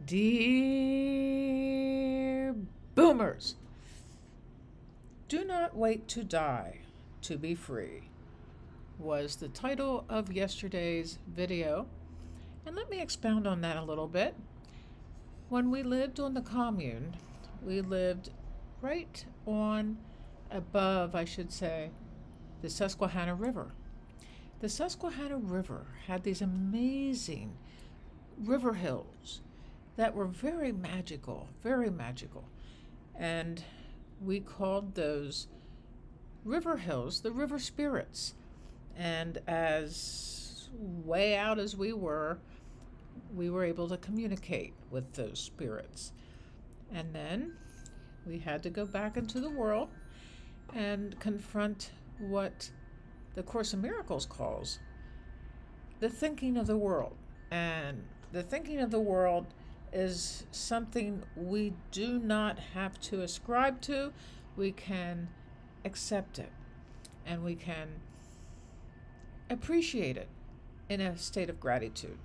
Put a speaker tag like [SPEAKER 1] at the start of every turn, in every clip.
[SPEAKER 1] Dear Boomers, do not wait to die to be free was the title of yesterday's video. And let me expound on that a little bit. When we lived on the commune, we lived right on above, I should say, the Susquehanna River. The Susquehanna River had these amazing river hills that were very magical, very magical. And we called those river hills the river spirits. And as way out as we were able to communicate with those spirits. And then we had to go back into the world and confront what the Course in Miracles calls the thinking of the world. And the thinking of the world is something we do not have to ascribe to. We can accept it and we can appreciate it in a state of gratitude.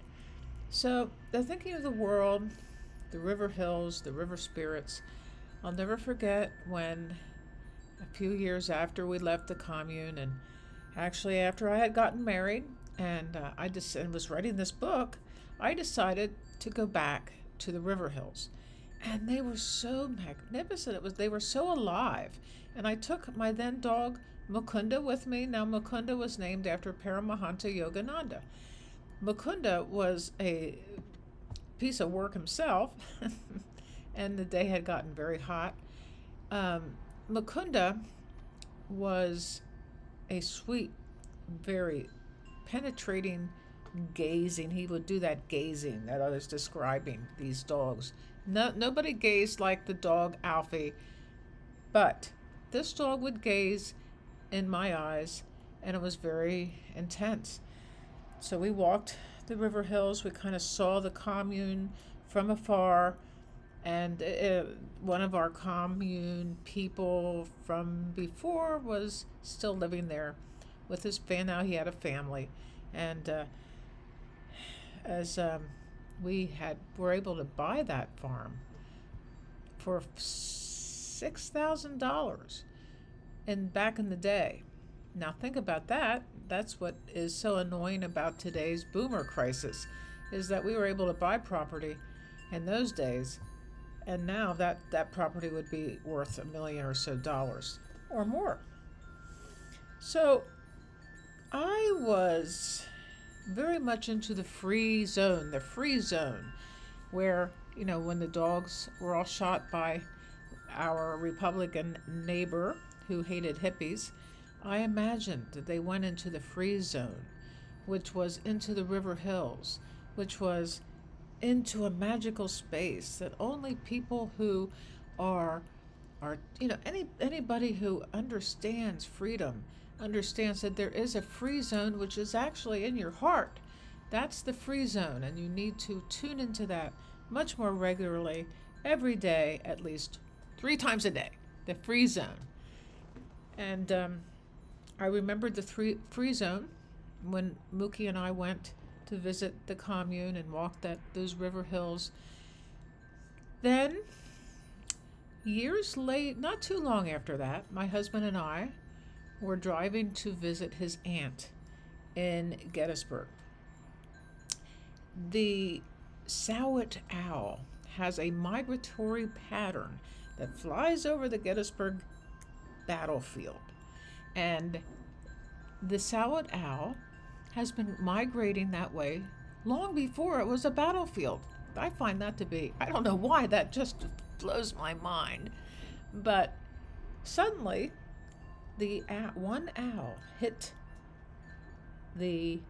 [SPEAKER 1] So the thinking of the world, the river hills, the river spirits, I'll never forget when a few years after we left the commune, and actually after I had gotten married and and was writing this book, I decided to go back to the river hills. And they were so magnificent. They were so alive. And I took my then dog Mukunda with me. Now Mukunda was named after Paramahansa Yogananda. Mukunda was a piece of work himself, and the day had gotten very hot. Mukunda was a sweet, very penetrating gazing. He would do that gazing that I was describing, these dogs. Nobody gazed like the dog Alfie, but this dog would gaze in my eyes, and it was very intense. So we walked the river hills. We kind of saw the commune from afar, and one of our commune people from before was still living there with his family. Now he had a family, and as we were able to buy that farm for $6,000 back in the day. Now think about that. That's what is so annoying about today's boomer crisis, is that we were able to buy property in those days, and now that property would be worth $1 million or so or more. So I was very much into the free zone, where, when the dogs were all shot by our Republican neighbor who hated hippies, I imagined that they went into the free zone, which was into the river hills, which was into a magical space that only people who are anybody who understands freedom understands that there is a free zone, which is actually in your heart. That's the free zone, and you need to tune into that much more regularly, every day, at least 3 times a day, the free zone. And I remembered the free zone when Mookie and I went to visit the commune and walked those river hills. Then, years late, not too long after that, my husband and I were driving to visit his aunt in Gettysburg. The Sowit owl has a migratory pattern that flies over the Gettysburg battlefield. And the Sowit owl has been migrating that way long before it was a battlefield. I find that to be, I don't know why, that just blows my mind. But suddenly, the one owl hit the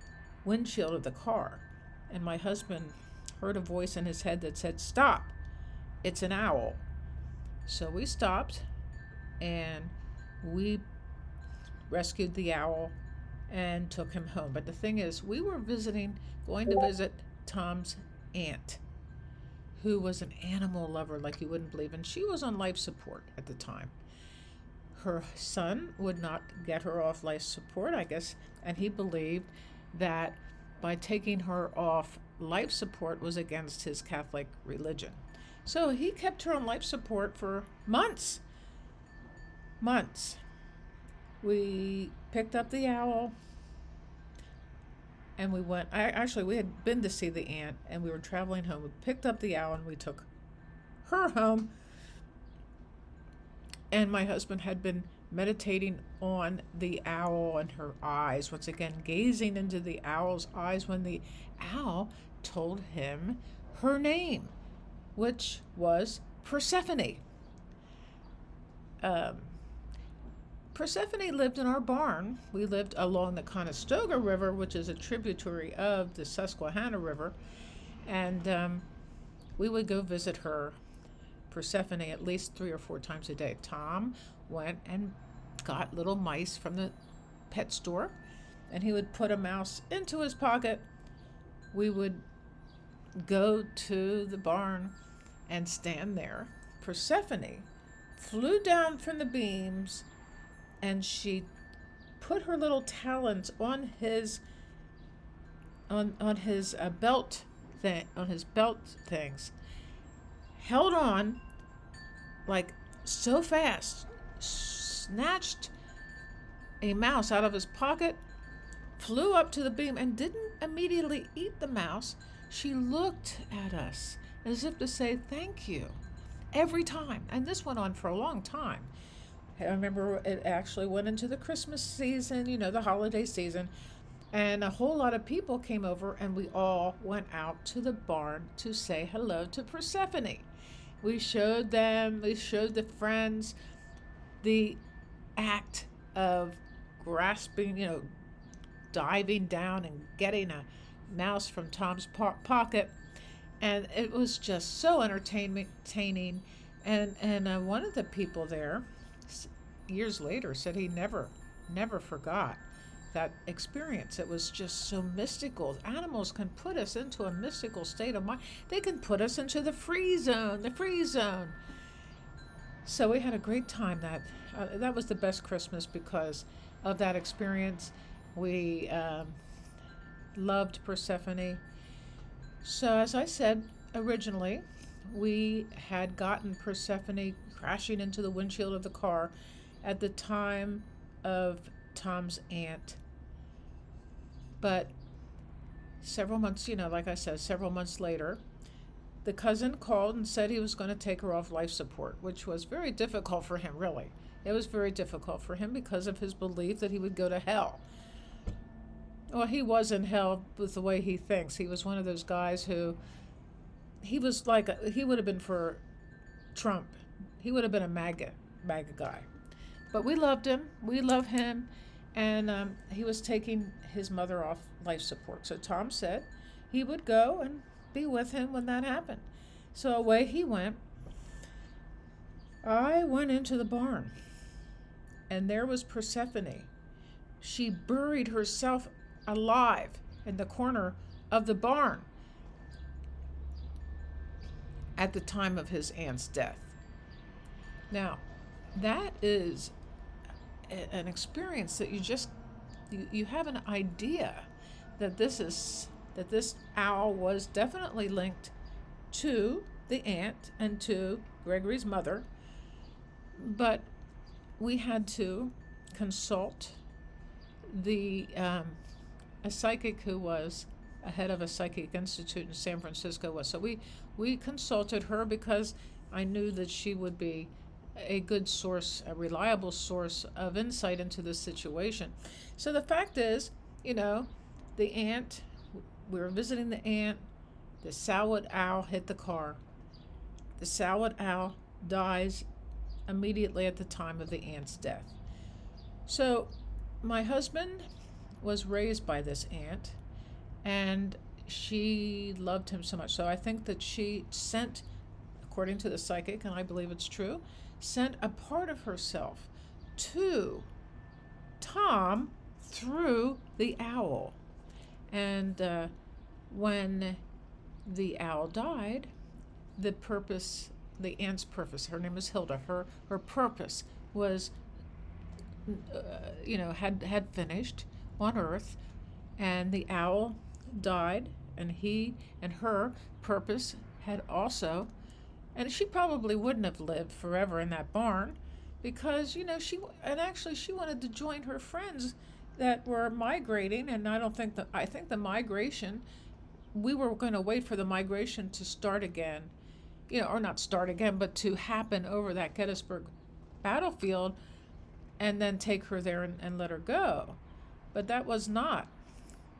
[SPEAKER 1] windshield of the car, and my husband heard a voice in his head that said, "Stop, it's an owl." So we stopped, and we rescued the owl and took him home. But the thing is, we were going to visit Tom's aunt, who was an animal lover like you wouldn't believe, and she was on life support at the time. Her son would not get her off life support, I guess, and he believed that by taking her off life support was against his Catholic religion. So he kept her on life support for months. Months. We picked up the owl and we went. We had been to see the aunt and we were traveling home. We picked up the owl and we took her home. And my husband had been meditating on the owl and her eyes, once again gazing into the owl's eyes, when the owl told him her name, which was Persephone. Persephone lived in our barn. We lived along the Conestoga River, which is a tributary of the Susquehanna River, and we would go visit her, Persephone, at least 3 or 4 times a day. Tom went and got little mice from the pet store, and he would put a mouse into his pocket. We would go to the barn and stand there. Persephone flew down from the beams, and she put her little talons on his belt thing, on his belt things, held on like so fast, snatched a mouse out of his pocket, flew up to the beam, and didn't immediately eat the mouse. She looked at us as if to say thank you every time, and this went on for a long time. I remember it actually went into the Christmas season, the holiday season, and a whole lot of people came over, and we all went out to the barn to say hello to Persephone. We showed the friends the act of grasping, diving down and getting a mouse from Tom's pocket, and it was just so entertaining. And one of the people there, years later, said he never forgot that experience. It was just so mystical. Animals can put us into a mystical state of mind. They can put us into the free zone. So we had a great time. That was the best Christmas because of that experience. We loved Persephone. So as I said originally, we had gotten Persephone crashing into the windshield of the car at the time of Tom's aunt. But several months later, the cousin called and said he was going to take her off life support, which was very difficult for him, really. It was very difficult for him because of his belief that he would go to hell. Well, he was in hell with the way he thinks. He was one of those guys who, he would have been for Trump. He would have been a MAGA guy. But we loved him. We love him. And he was taking his mother off life support. So Tom said he would go and be with him when that happened. So away he went. I went into the barn, and there was Persephone. She buried herself alive in the corner of the barn at the time of his aunt's death. Now, that is an experience that you have an idea that this owl was definitely linked to the aunt and to Gregory's mother, but we had to consult a psychic who was a head of a psychic institute in San Francisco. So we consulted her because I knew that she would be a good source, a reliable source of insight into this situation. So the fact is, the aunt, we were visiting the aunt, the Salwood owl hit the car. The Salwood owl dies immediately at the time of the aunt's death. So my husband was raised by this aunt, and she loved him so much. So I think that she sent, according to the psychic, and I believe it's true, sent a part of herself to Tom through the owl. And when the owl died, the aunt's purpose, her name is Hilda, her purpose was, had finished on Earth, and the owl died and he and her purpose had also, and she probably wouldn't have lived forever in that barn, because she wanted to join her friends that were migrating. And I think the migration, we were going to wait for the migration to start again, or not start again, but to happen over that Gettysburg battlefield, and then take her there and let her go. But that was not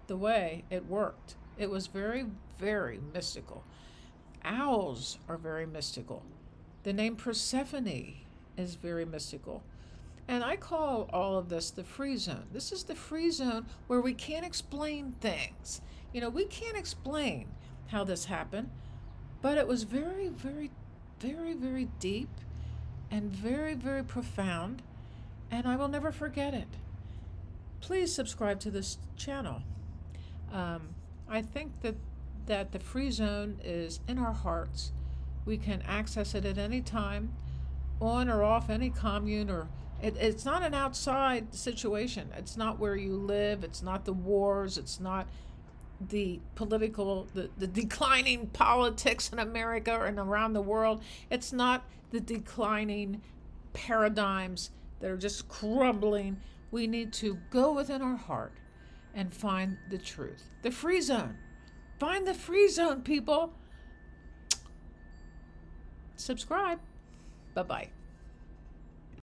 [SPEAKER 1] the way it worked. It was very, very mystical. Owls are very mystical. The name Persephone is very mystical. And I call all of this the free zone. This is the free zone where we can't explain things. We can't explain how this happened, but it was very, very, very, very deep and very, very profound, and I will never forget it. Please subscribe to this channel. I think that the free zone is in our hearts. We can access it at any time, on or off any commune, or it's not an outside situation. It's not where you live. It's not the wars. It's not the declining politics in America and around the world. It's not the declining paradigms that are just crumbling. We need to go within our heart and find the truth. The free zone. Find the free zone, people. Subscribe. Bye-bye.